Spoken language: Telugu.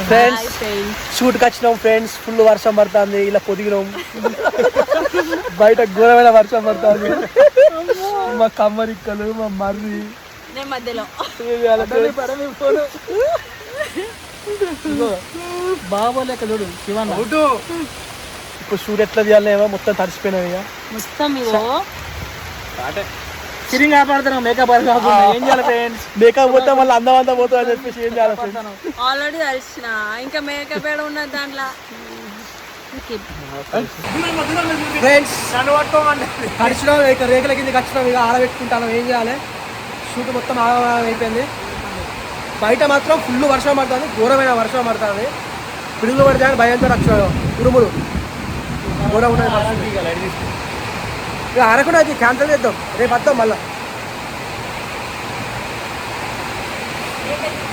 ఫ్రెండ్స్ షూట్కి వచ్చినాం ఫ్రెండ్స్. ఫుల్ వర్షం పడుతుంది, ఇలా పొదిగినాం. బయట ఘోరమైన వర్షం పడుతుంది. మా కమ్మరిక్కలు, మా మర్రి మధ్యలో బాగోలేక చూడు శివన్న. ఇప్పుడు షూట్ ఎట్లా తీయాలేమో మొత్తం తడిసిపోయినాయి. ఇక మొత్తం ఇగో సిరింగ్ కాపాడుతున్నాం. మేకప్ ఏం చేయాలి ఫ్రెండ్స్? మేకప్ పోతే మళ్ళీ అందం అంతా పోతుంది అని చెప్పేసి ఏం చేయాలి ఆల్రెడీ కలిసిన ఇంకా మేకప్ ఏడ ఉన్నది దాంట్లో. ఫ్రెండ్స్ కడిచినాం, ఇక రేకుల కింద కడిచినాం. ఇక ఆడబెట్టుకుంటాను. ఏం చేయాలి? షూట్ మొత్తం అయిపోయింది. బయట మాత్రం ఫుల్ వర్షం పడుతుంది, ఘోరమైన వర్షం పడుతుంది. పిడుగులు పడితే అని భయంతో వచ్చినాడు. ఉరుములు ఘోరం ఉన్నది. ఇక ఆడకుండా అది క్యాన్సల్ చేద్దాం, రేపు వద్దాం మళ్ళీ.